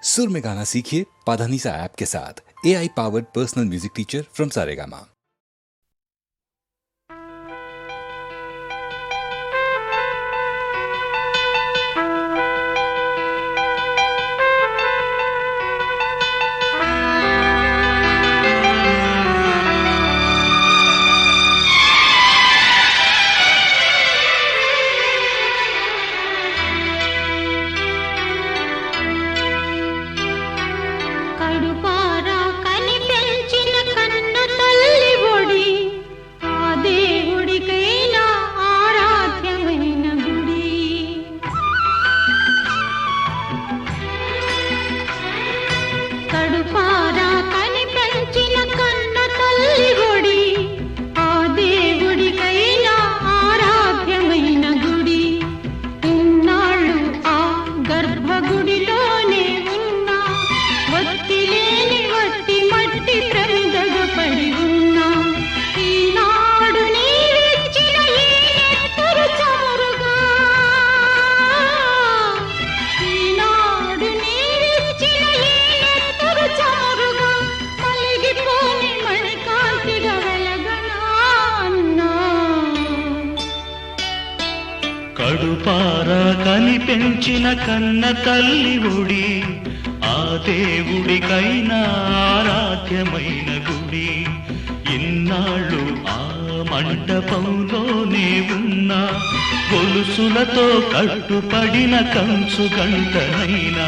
सुर में गाना सीखिए पाधानीसा ऐप के साथ। AI powered personal music teacher from Saregama. కడుపారా కని పెంచిన కన్న తల్లి ఒడి ఆ దేవుడికైనా ఆరాధ్యమైన గుడి ఇన్నాళ్ళు ఆ మండపంలోనే ఉన్న గొలుసులతో కట్టుపడిన కంచు గంటనైనా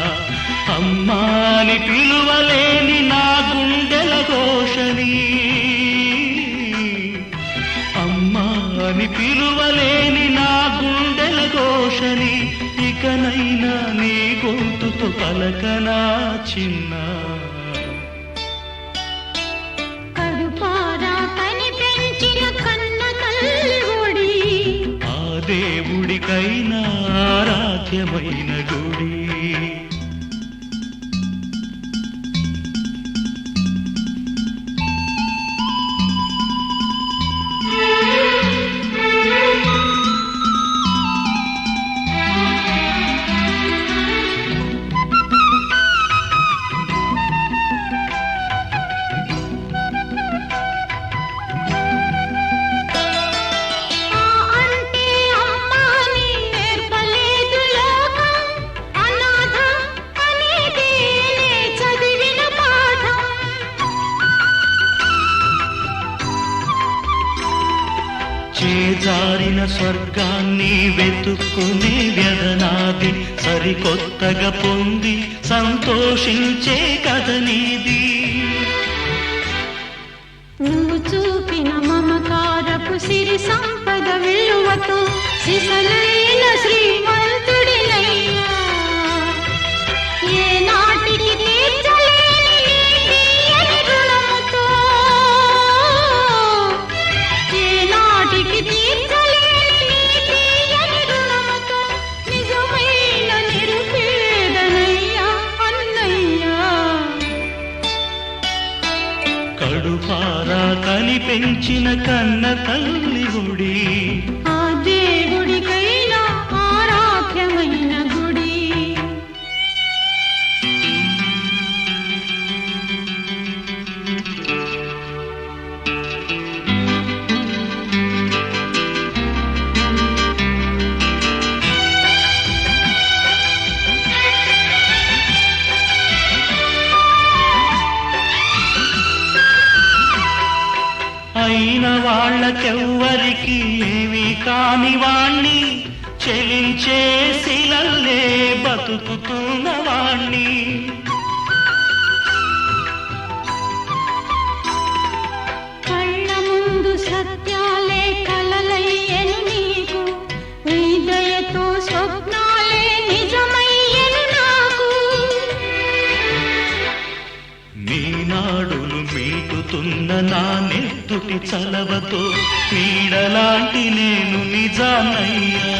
అమ్మాని పిలువలేని నా గుండెల ఘోషని అమ్మాని పిలువలేని నా గుండెల ఘోషని ఇకనైనా నీ గొంతుతో పలకనా చిన్న కడుపారా కని పెంచిన కన్న తల్లి ఒడి ఆ దేవుడికైనా ఆరాధ్యమైన గుడి. చేజారిన స్వర్గాన్ని వెతుక్కునే వ్యధనాది సరికొత్తగా పొంది సంతోషించే కథ నీది. నువ్వు చూపిన మమకారపు సిరి సంపద విలువతో సిసలైన శ్రీమంతుడినయ్యా ఏ నాటికి తీర్చలేని తీయని రుణముతో ఏ నాటికి తీర్చలేని తీయని రుణముతో నిజమైన నిరుపేదనయ్యా అన్నయ్యా. కడుపారా కని పెంచిన కన్న తల్లి ఒడి ఆ దేవుడికైనా ఆరాధ్యమైన గుడి. అయిన వాళ్ళకెవ్వరికి ఏమీ కాని వాణ్ణి చెలించే శిలల్లే బతుకుతున్న వాణ్ణి కళ్ళ ముందు సత్యాలే కలలయ్యను నీకు నీ దయతో స్వప్నాలే నిజమయ్యను నాకు. నీ నాడులు మీటుతున్న నా నెత్తుటి చలవతో నీడలాంటి నేను నిజానయ్యా.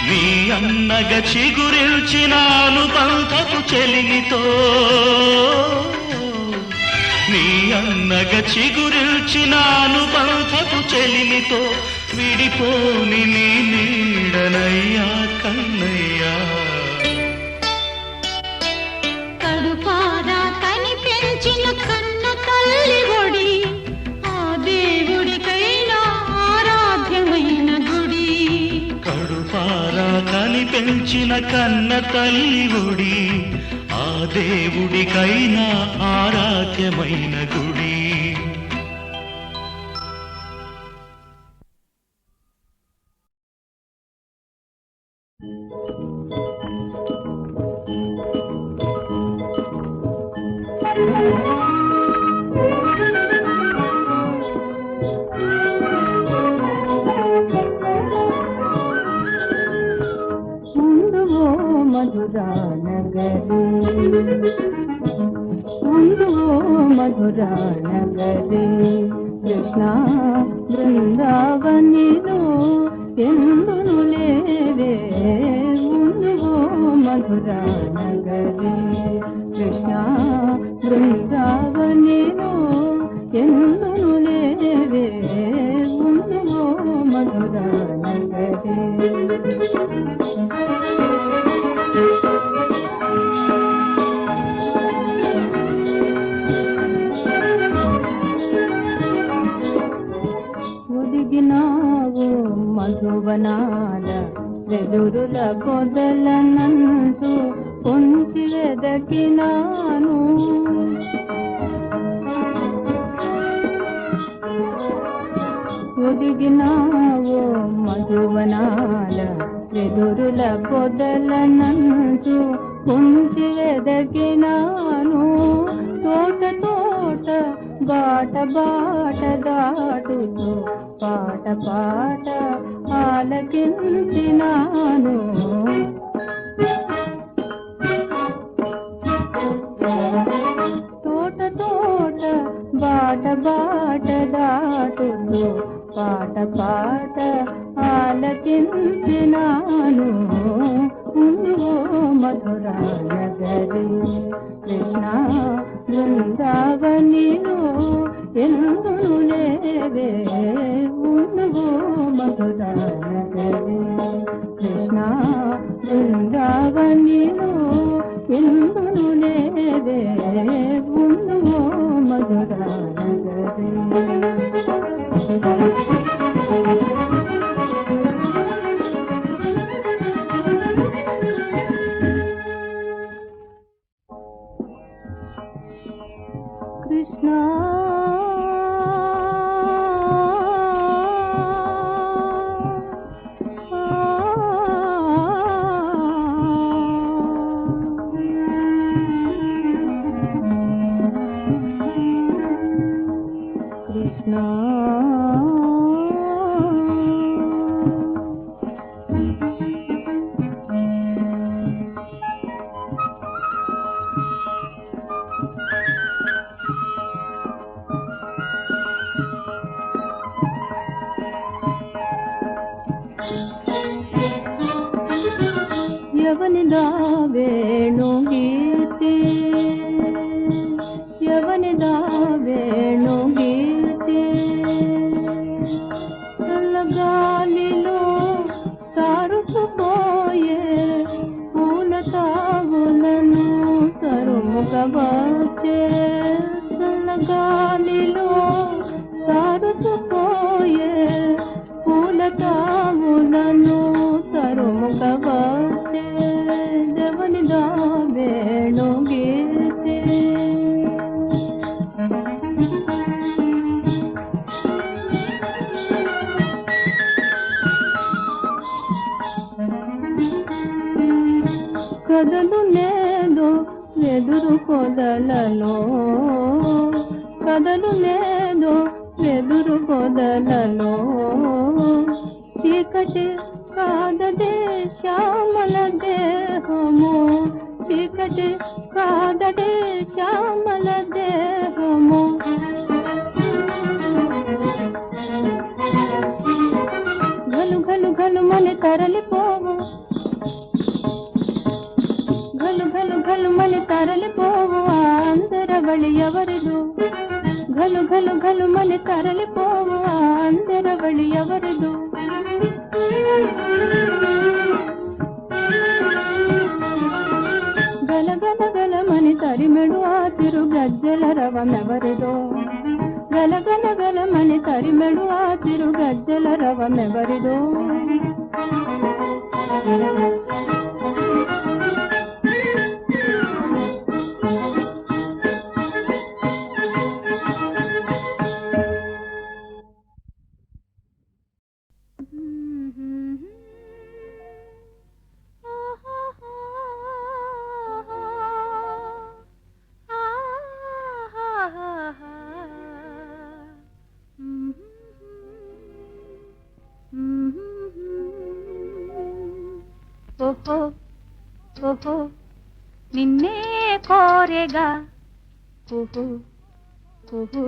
నీ అన్నగ చిగురిల్చినాను బంధపు చెలిమితో నీ అన్నగ చిగురిల్చినాను బంధపు చెలిమితో విడిపోని నీ నీడనయ్యా కన్నయ్యా. పెంచిన కన్న తల్లి ఒడి ఆ దేవుడికైనా ఆరాధ్యమైన గుడి. మధురా నగరీ మధురా నగరీ కృష్ణ బృందావనిలో ఎందును లేవే మధురా నగరీ కృష్ణ బృందావనిలో ఎందును లేవే మధురా నగరీ. ఒదిగినావు మధువనాల వెదురుల కొదలనంటూ పొంచి వెదకినాను. ఒదిగినావు మధువనాల వెదురుల కొదలనంటూ పొంచి వెదకినాను. తోట తోట బాట బాట దాటుతూ పాట పాట ఆలకించినాను. తోట తోట బాట బాట దాటుతూ పాట పాట ఆలకించినాను. మధురా నగరీ కృష్ణ బృందావనిలో ఎందును లేవే మధురా నగరీ కృష్ణ బృందావనిలో ఎందును లేవే మధురా నగరీ. కృష్ణ కృష్ణ ఎవనిదా వేణు గీతి ఎవనిదా వేణు గీతి చల్లగాలిలో సారుకుపోయే పూల తావులను తరుముకవచ్చే. చల్లగాలిలో సారుకుపోయే పూల తావులను తరుముకవచ్చే. జవనిదా వేణు గీతి కదలు లేదు వెదురు పొదలలో కదలు లేదు వెదురు పొదలలో చీకటి కాదడే శ్యామల దేహము చీకటి కాదడే శ్యామల దేహము. ఘలు ఘలు ఘలు మని తరలిపోవు ఘలు ఘలు ఘలు మని తరలిపోవు అందరవళి ఎవరిదు. ఘలు ఘలు ఘలు మని తరలిపోవు అందరవళి ఎవరిదు. గల గల గల మని తరిమెడు ఆ తిరు గజ్జల రవమెవరిదో. గల గల గల మని తరిమెడు ఆ తిరు గజ్జల రవమెవరిదో. ఓహో ఓహో నిన్నే కోరెగా కుహు కుహు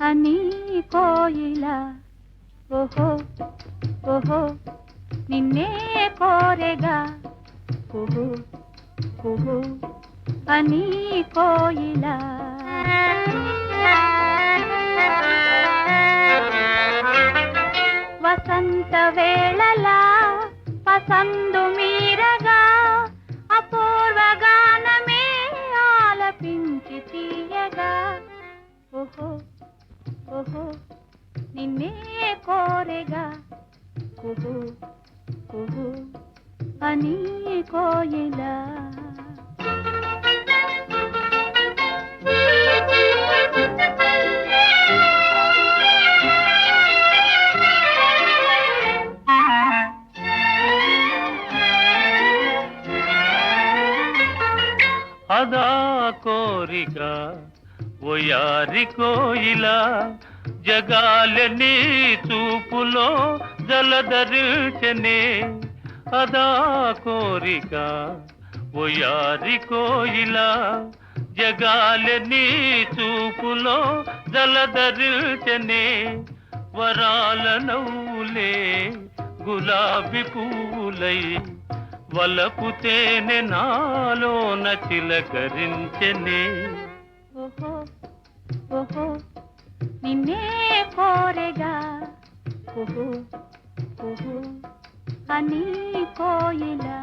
అని కోయిలా ఓహో ఓహో నిన్నే కోరెగా కుహు కుహు అని కోయిలా వసంత వేళలా పసందు మీరగా అపూర్వ గానమే ఆలపించి తీయగా ఓహో ఓహో నిన్నే కోరెగా కుహు కుహు అని కోయిలా అదా కోరిక ఓయారి కోయిలా జగాలని చూపులో జలధరించనే అదా కోరిక ఓయారి కోయిలా జగాలని చూపులో జలధరించనే వరాల నవ్వులే గులాబీ పువ్వులై వలపు తేనె నాలోన చిలకరించెనే ఓహో ఓహో నిన్నే కోరెగా కుహు కుహు అని కోయిలా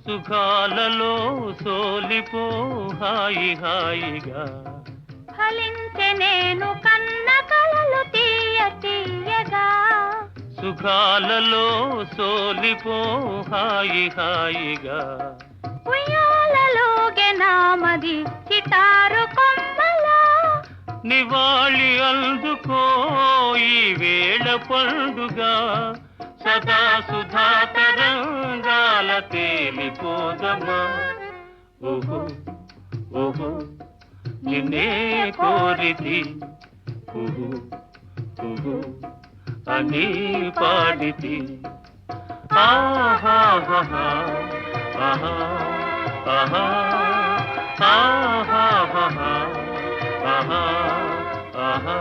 సుఖాలలో సోలిపో హాయి హాయిగా ఫలించె నేను కన్న కలలు తీయ తీయగా సుఖాలలో సోలిపో హాయి హాయిగా ఉయ్యాలలోగే నామది చిటారు కొమ్మలా నివాళి అందుకో ఈ వేళ పండుగ సదా సుధా తరంగాల తేలిపోదమా ఓహో ఓహో నిన్నే కోరితి కుహు కుహు అని పాడితి ఆహా ఆహా ఆహా ఆహా ఆహా ఆహా ఆహా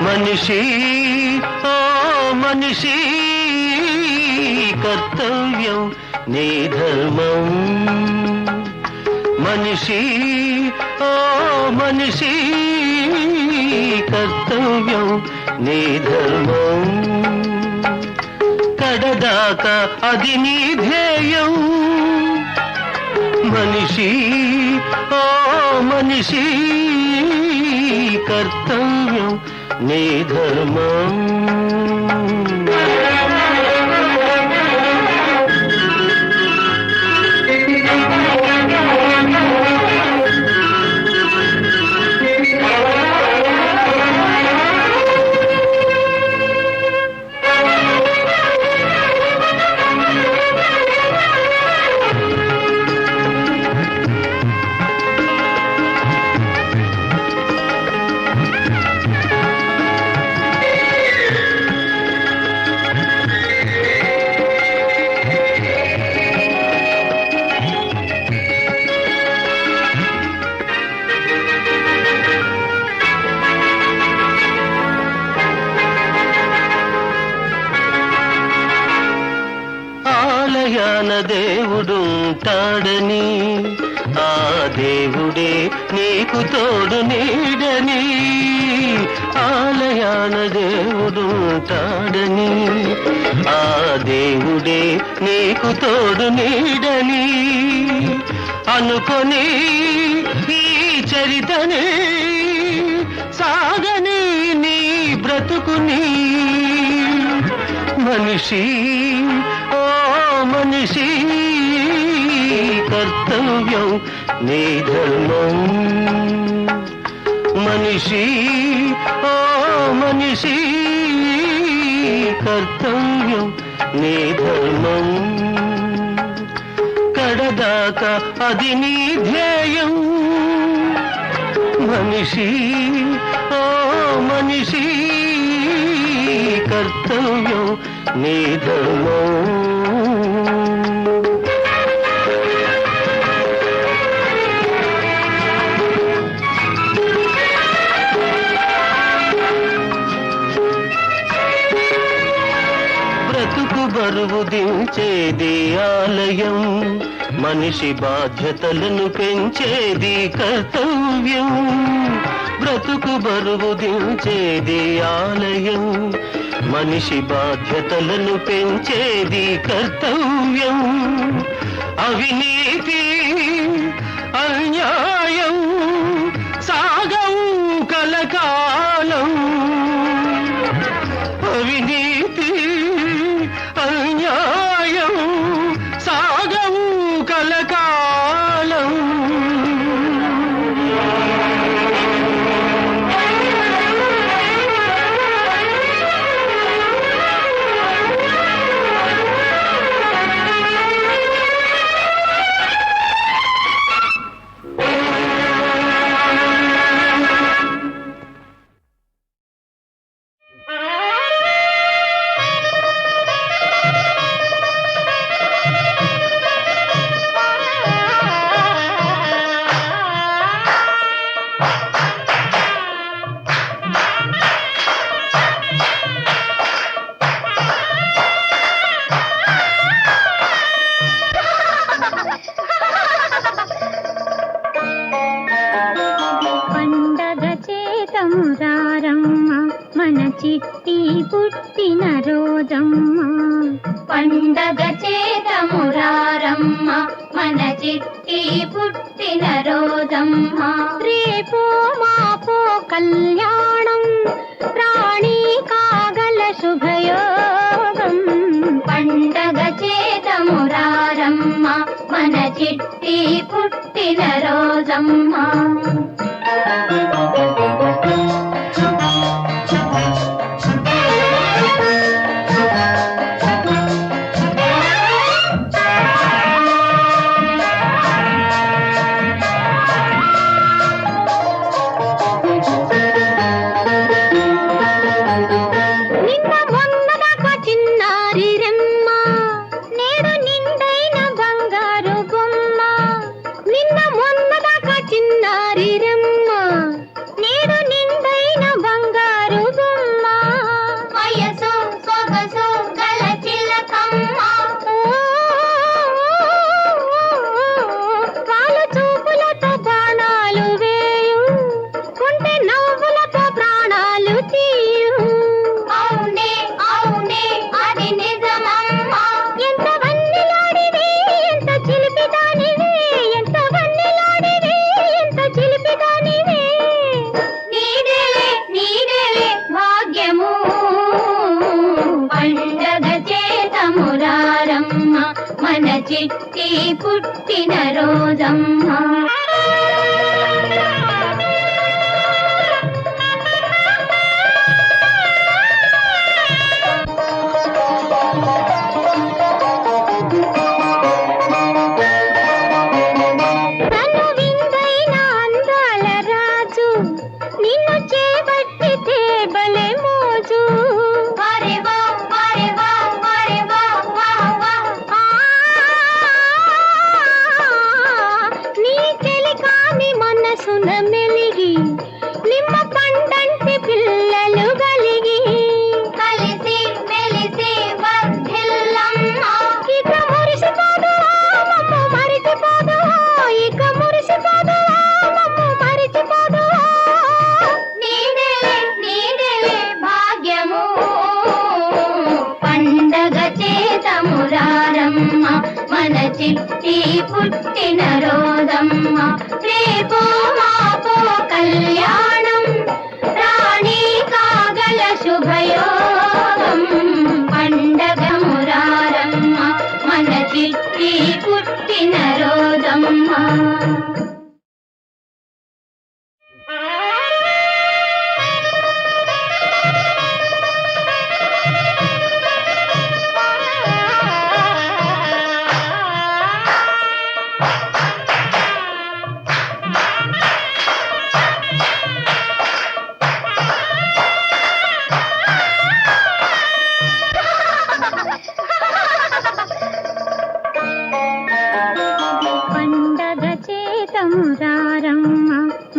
మనిషి ఓ మనిషి కర్తవ్యం నీ ధర్మం మనిషి ఓ మనిషి కర్తవ్యం నీ ధర్మం కడదాకా అది నీ ధ్యేయం మనిషి ఓ మనిషి కర్తవ్యం నీ ధర్మం ఆలయాన దేవుడుంటాడని, ఆ దేవుడే నీకు తోడు నీడని. ఆలయాన దేవుడుంటాడని, ఆ దేవుడే నీకు తోడు నీడని అనుకొని ఈ చరితనే సాగని నీ బ్రతుకుని. మనిషి ఓ మనిషి, కర్తవ్యం నీ ధర్మం. మనిషి ఓ మనిషి, కర్తవ్యం నీ ధర్మం. కడదాకా అది నీ ధ్యేయం. మనిషి ఓ మనిషి, కర్తవ్యం నీ ధర్మం. బ్రతుకు బరువు దించేది ఆలయం, మనిషి బాధ్యతలను పెంచేది కర్తవ్యం. బ్రతుకు బరువు దించేది ఆలయం, మనిషి బాధ్యతలను పెంచేది కర్తవ్యం. అవినీతి అన్యాయం సాగవు కలకాలం. అవినీతి అన్యాయం సాగవు కలకాలం. మన చిట్టి పుట్టిన రోజమ్మ. పండగ చేతమురారమ్మ, మన చిట్టి పుట్టిన రోజమ్మ. రేపో మాపో కళ్యాణం, రాణి కాగల శుభయోగం. పండగ చేతమురారమ్మ, మన చిట్టి పుట్టిన రోజమ్మ. మన చిట్టి పుట్టిన రోజమ్మ. తను విందైన అందాల రాజు, నిన్ను చేపట్టితే భలే మోజు. మనసున మన చిట్టి పుట్టిన రోజమ్మ రేపో మాపో కళ్యాణం రాణి కాగల శుభయోగం పండగ మురారమ్మ మన చిట్టి పుట్టిన రోజమ్మ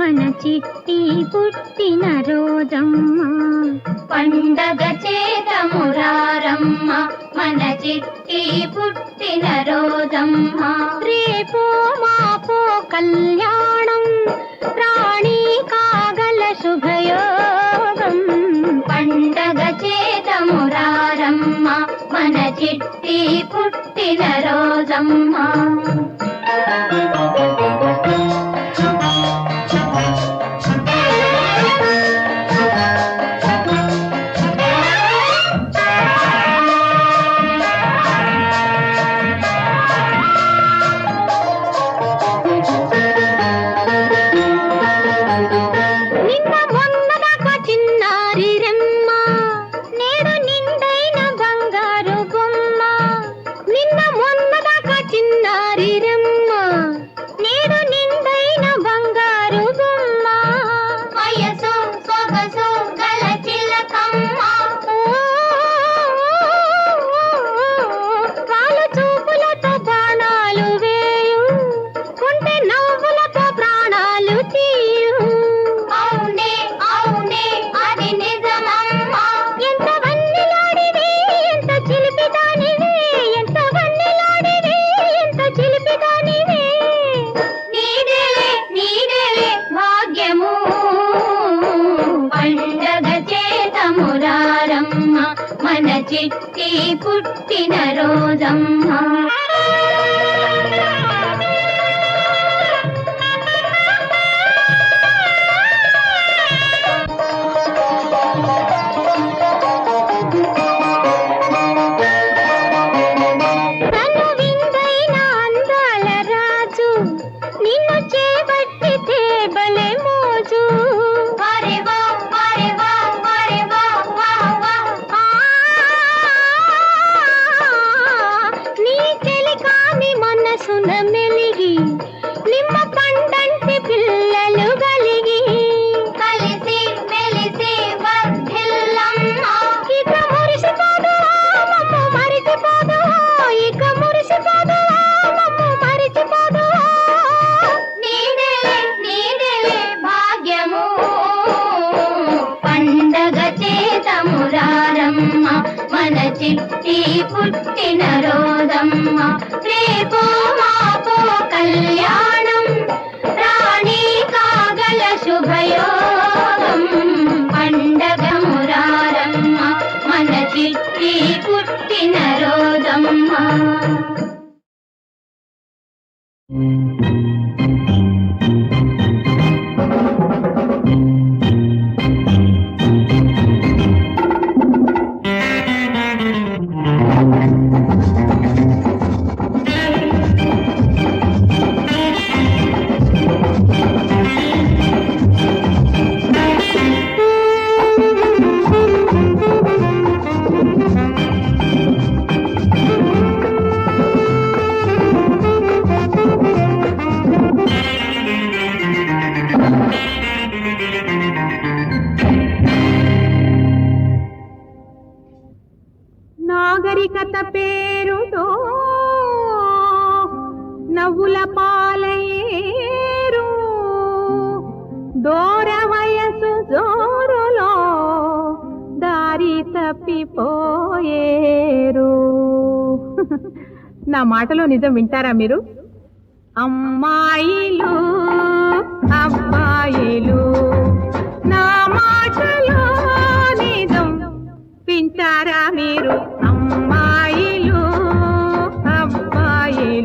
మన చిట్టి పుట్టిన రోజమ్మ పండగ చేతమురారమ్మ మన చిట్టి పుట్టిన రోజమ్మ రేపో మాపో కళ్యాణం రాణి కాగల శుభయోగం పండగ చేతమురారమ్మ మన చిట్టి పుట్టిన రోజమ్మ చిట్టి పుట్టిన రోజమ్మ కనువిందైన అందాల రాజు నిన్ను చేపట్టితే భలే మోజు మనసున మెలిగి నిమ్మ పండంటి పిల్లలు గలిగి కలిసి మెలిసి వర్ధిల్లమ్మ ఇక మురిసిపోదు మమ్మ మరిచిపోదు ఇక మురిసిపోదు మమ్మ మరిచిపోదు నీదేలే భాగ్యము పండగ చేతమురారమ్మ మన చిట్టి పుట్టిన రోజమ్మ రేపో మాపో కళ్యాణం రాణి కాగల శుభయోగం పండగ మురారమ్మ మన చిట్టి పుట్టిన రోజమ్మ నాగరికత పేరుతో నవ్వుల పాలయేరు దూర వయసు జోరులో దారి తప్పిపోయేరు. నా మాటలో నిజం వింటారా మీరు? అమ్మాయిలు అబ్బాయిలు నా మాటలో నిజం వింటారా మీరు? అమ్మాయిలు అబ్బాయిలు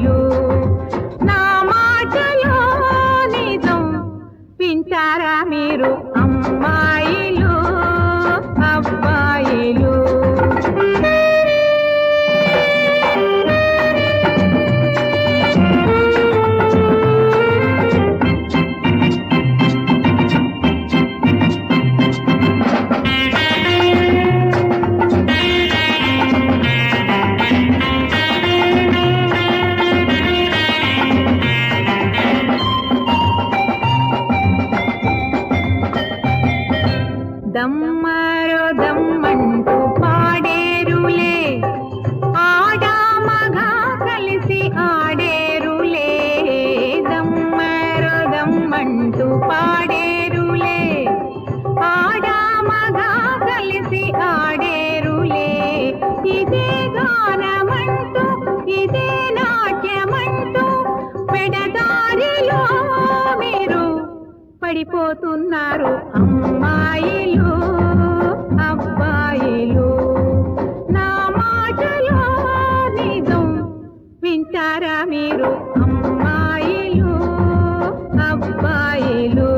పడిపోతున్నారు అమ్మాయిలు అబ్బాయిలు. నా మాటలో నిజం వింటారా మీరు అమ్మాయిలు అబ్బాయిలు.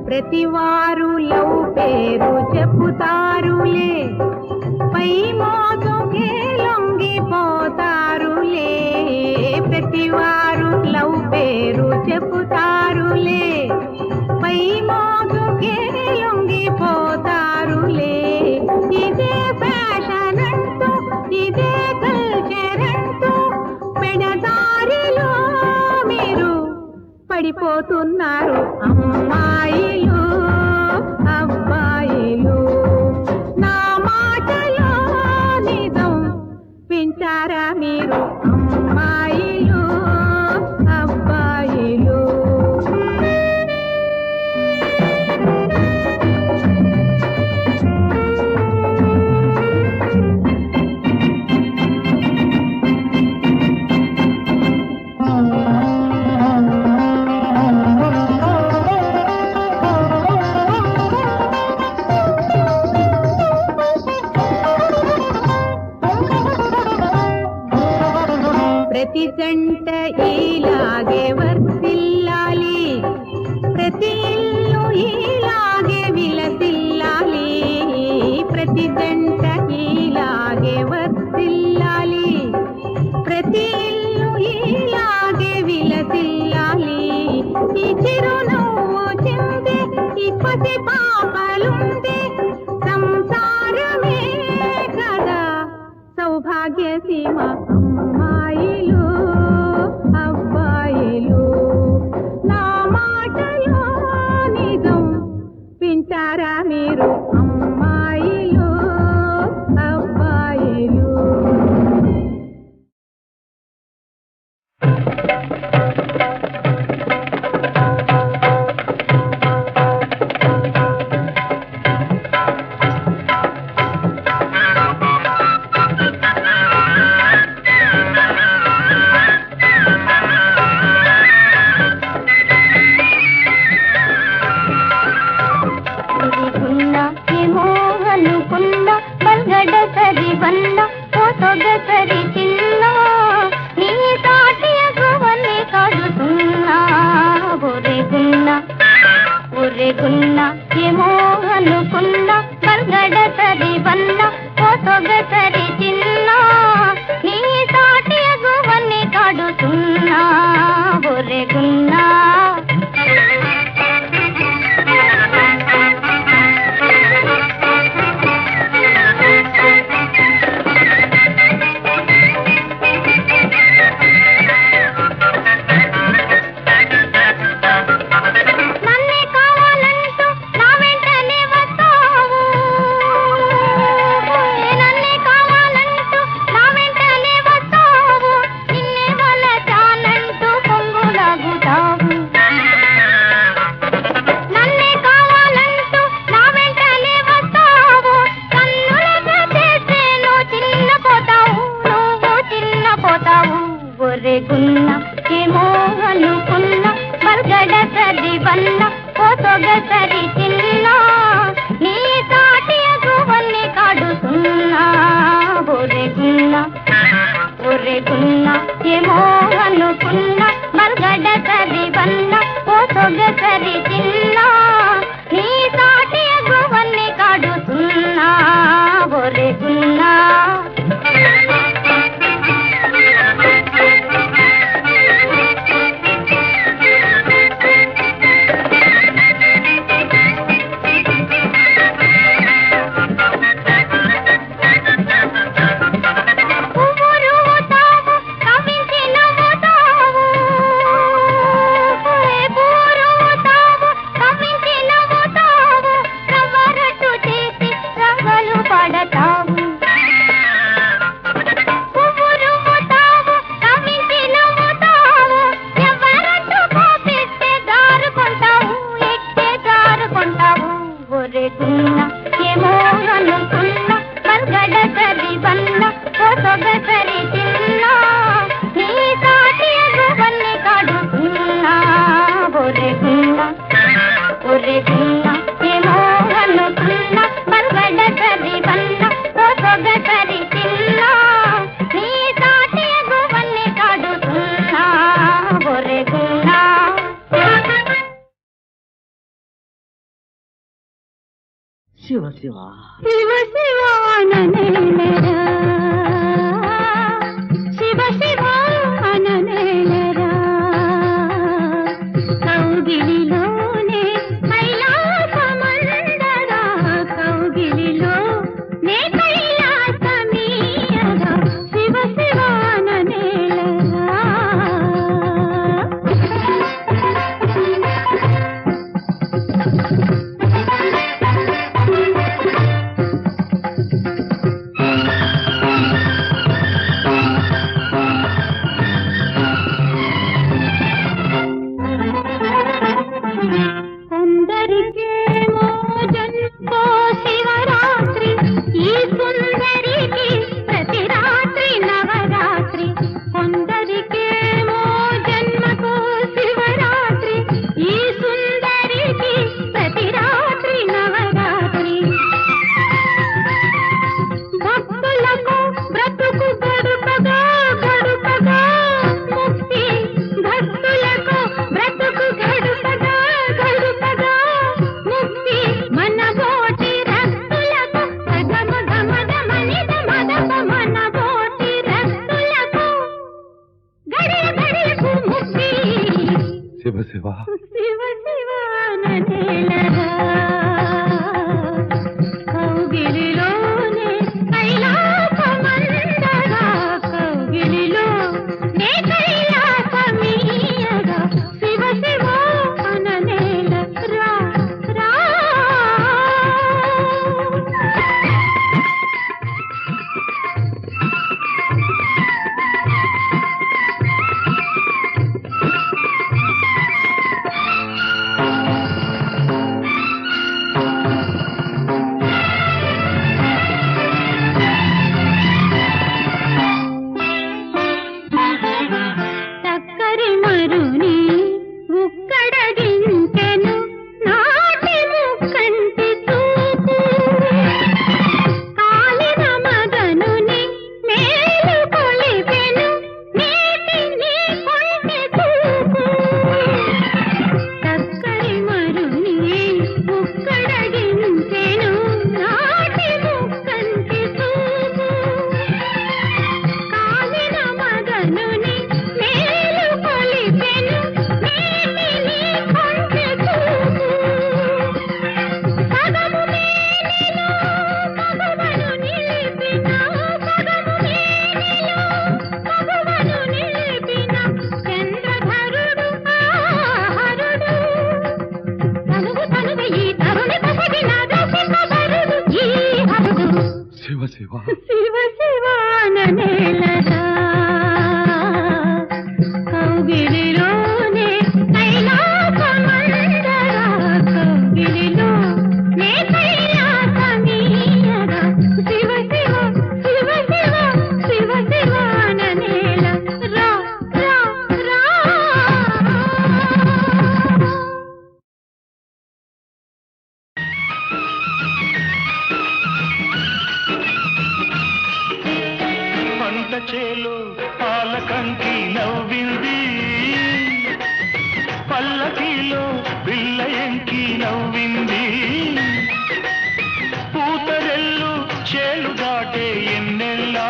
ప్రతివారు లవ్ పేరు చెప్పుతారులే, పై మోసుకే లొంగిపోతారులే. ప్రతివారు లవ్ పేరు చెప్పుతారులే, పై మోసుకే లొంగిపోతారులే. ఇదే ఫ్యాషన్ అంటూ ఇదే కల్చర్ అంటూ పెడదారిలో మీరు పడిపోతున్నారు అమ్మాయిలు అబ్బాయిలు. నా మాటలో నిజం వింటారా మీరు అమ్మాయిలు అబ్బాయిలు. ప్రతి జంట ఇలాగే వర్తిల్లాలి, ప్రతి ఇల్లు ఇలాగే విలసిల్లాలి. ప్రతి జంట ఇలాగే వర్తిల్లాలి, ప్రతి ఇల్లు ఇలాగే విలసిల్లాలి. ఈ చిరునవ్వు చిందే ఈ పసి పాపలుందే సంసారమే కదా సౌభాగ్య సీమ అమ్మాయిలు అబ్బాయిలు. నా మాటలో నిజం వింటారా మీరు అమ్మాయిలు అబ్బాయిలు. ఒరెగున్న ఏమో అనుకున్న మర్గడసరి వన్న సొగసరి చిన్న నీ సాటి అగువన్ని కడుకున్న ఒరెగున్న ఏమో అనుకున్న మర్గడసరి వన్న సొగసరి చిన్న నీ సాటి అగువన్ని కడుకున్న ఒరెగున్న. శివ శివ శివ శివాననేలరా శివ శివాననేలరా కౌగిలిలోనే కైలాసమందరా కౌగిలిలోనే కైలాసమీయరా శివ శివాననేలరా. కొందరికేమో జన్మో శివరాత్రి ఈ సుందరికి ప్రతి రాత్రి నవరాత్రి కొందరికేమో జన్మకో శివరాత్రి ఈ సుందరికి ప్రతి రాత్రి నవరాత్రి భక్తులకు బ్రతుకు గడుపగా గడుపగా ముక్తి భక్తులకు బ్రతుకు గడుపగా గడుపగా ముక్తి మన బోటి రక్తులకు గమ గమ గమనిద మదప మన బోటి రక్తులకు గడియ గడియకు ముక్తి శివ శివ శివ శివాననేలరా కౌగిలిలోనే కైలాసమందరా కౌగిలిలోనే కైలాసమీయగా శివ శివాననేలరా రా. చక్కరి మరుని ఉక్కడగించెను నాటి ముక్కంటి చూపు కాలిన మదనుని మేలు కొలిపెను నీటి నీ కొంటి చూపు చక్కరి మరుని ఉక్కడగించెను నాటి ముక్కంటి చూపు కాలిన మదనుని మేలు కొలిపెను నీటి నీ కొంటి చూపు సగము మేనిలో మగవను నిలిపిన సగము మేనిలో మగవను నిలిపిన చంద్రధరుడు ఆహరుడు తనుగు తనుగు ఈ తరుణి పసగిన రసికవరుడు ఈ హరుడు శివ శివ శివ శివాననేలరా కౌగిలిలోనే కైలాసమందరా కౌగిలిలోనే కైలాసమీయరా శివ శివ శివ శివ శివ శివాననేలరా రా రా. పంట చేలో పాలకంకి నవ్వింది పల్లకిలో పిల్ల ఎంకి నవ్వింది పూతరెల్లు చేలు దాటే ఎన్నెల్లా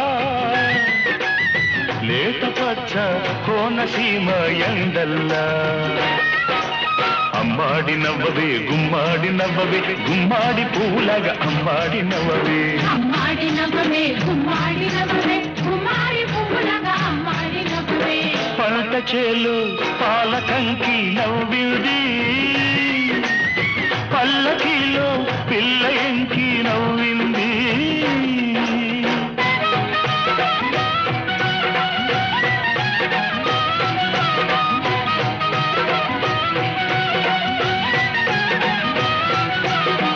లేత పచ్చ కోనసీమ ఎండల్లా అమ్మాడి నవ్వవే గుమ్మాడి నవ్వవే గుమ్మాడి పూలగా అమ్మాడి నవ్వవే అమ్మాడి నవ్వవే గుమ్మాడి నవ్వవే గుమ్మాడి పువ్వులగా అమ్మాడి నవ్వవే పంట చేలు పాలకంకి నవ్వింది పల్లకిలో పిల్ల ఎంకి నవ్వింది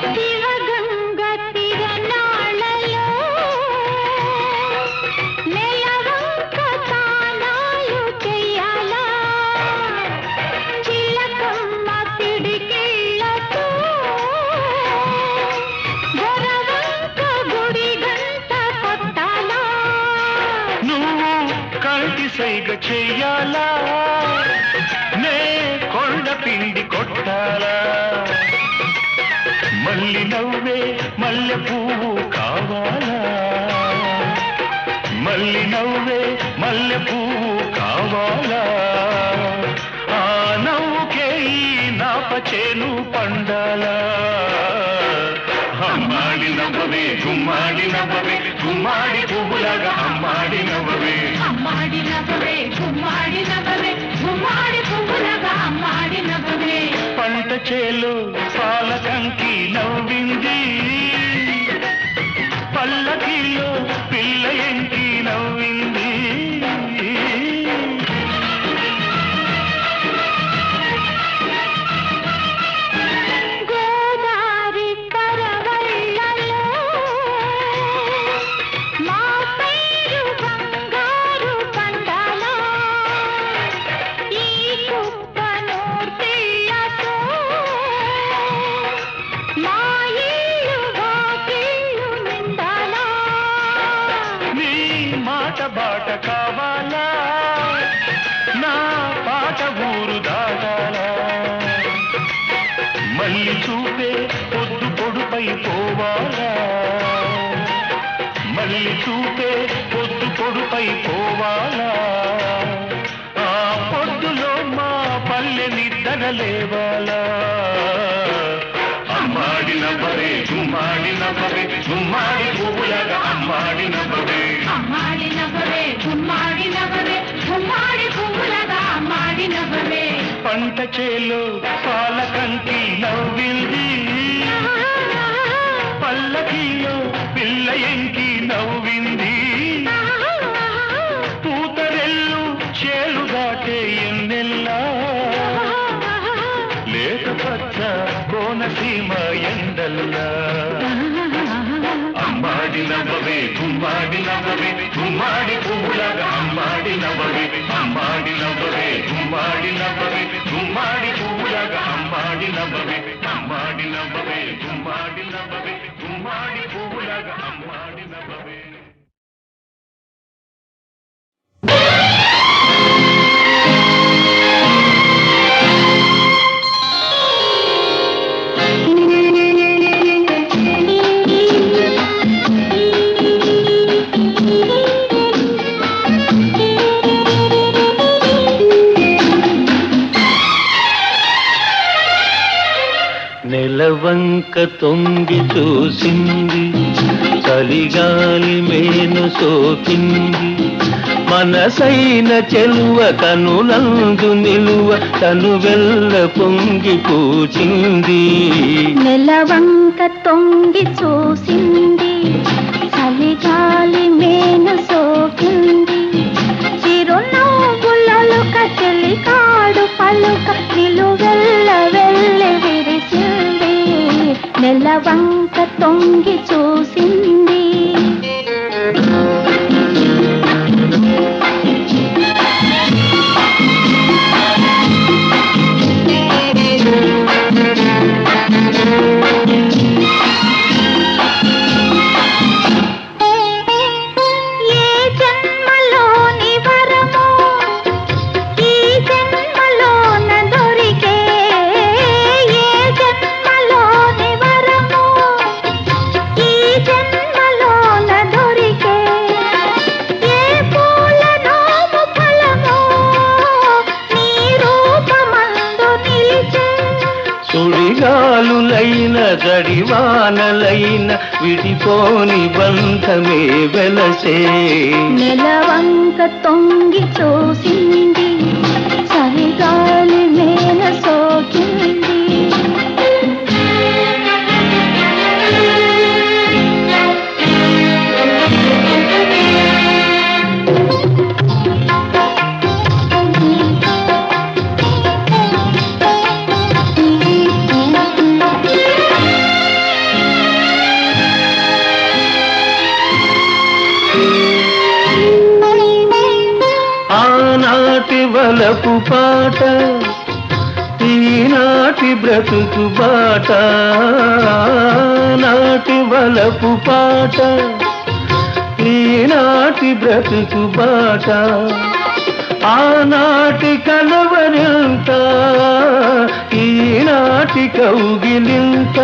శివ సైగ చెయ్యాలా నే కొండ పిండి కొట్టాలా మల్లి నవ్వే మల్లె పువ్వు కావాలా మల్లి నవ్వే మల్లె పువ్వు కావాలా ఆ నవ్వుకే ఈ నాపచేను పండాలా అమ్మాడి నవ్వవే గుమ్మాడి నవ్వవే గుమ్మాడి పువ్వులాగా అమ్మాడి నవ్వవే అమ్మాడి నవ్వవే గుమ్మాడి నవ్వవే గుమ్మాడి పువ్వులాగా అమ్మాడి నవ్వవే పంట చేలు పాలకంకి నవ్వింది పల్లకిలో పిల్ల ఎంకి నవ్వింది గోదారి పరవళ్ళలో మా పేరు బంగారు పండాలో ఈ కుప్పను పిల్లతో మా ఇల్లు వాకిళ్ళు నిండాలో నీ మాట బాట కావాలా నా పాట ఊరు దాటాలా మళ్ళీ చూపే పొద్దు పొడుపై పోవాలా మళ్ళీ చూపే పొద్దు పొడుపై పోవాలా ఆ పొద్దులో మా పల్లె నిద్ర లేవాలా అమ్మాడి నవ్వవే గుమ్మాడి నవ్వవే గుమ్మాడి పువ్వులాగా అమ్మాడి నవ్వవే అమ్మాడి నవ్వవే గుమ్మాడి నవ్వవే గుమ్మాడి పువ్వులాగా అమ్మాడి నవ్వవే పంట చేలు పాలకంకి నవ్వింది పల్లకిలో పిల్ల ఎంకి నవ్వింది పూతరెల్లు చేలు దాటే ఎన్నెల్లా లేత పచ్చ కోనసీమ ఎండల్లా అమ్మాడి నవ్వవే గుమ్మాడి నవ్వవే గుమ్మాడి పువ్వులాగా అమ్మాడి నవ్వవే అమ్మాడి నవ్వవే గుమ్మాడి నవ్వవే గుమ్మాడి పువ్వులాగా అమ్మాడి నవ్వవే అమ్మాడి నవ్వవే గుమ్మాడి నవ్వవే గుమ్మాడి పువ్వులాగా అమ్మాడి నవ్వవే నెలవంక తొంగి చూసింది చలిగాలి మేను సోకింది మనసైన చెలువ కనులందు నిలువ తను వెల్ల పొంగి పూచింది నెలవంక తొంగి చూసింది చలిగాలి మేను సోకింది చిరునవ్వులలో కచెలి కాడు పలుక నిలువెల్ల వెళ్ళి విరిసింది నెలవంక తొంగి చూసింది సుడిగాలులైన గడివానలైన విడిపోని బంధమే వెలసే నెలవంక తొంగి చూసింది చలిగాలి మేన సోకింది ఆనాటి వలపు పాట ఈనాటి బ్రతుకు బాట నాటి వలపు పాట ఈనాటి బ్రతుకు బాట ఆనాటి కలవరింత ఈనాటి కౌగిలింత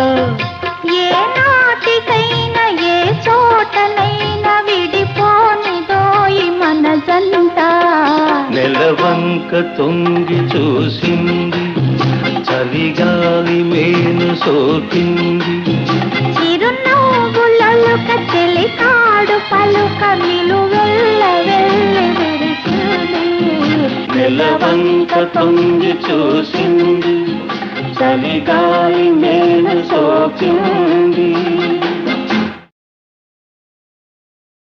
ఏ నాటికైనా ఏ చోటనైనా విడిపోనిదోయి మన జంట నెలవంక తొంగి చూసింది చలిగాలి మేను సోకింది చిరునవ్వులొలుక చెలికాడు పలుక నిలువెల్ల వెళ్ళి విరిసింది నెలవంక తొంగి చూసింది చలిగాలి మేను సోకింది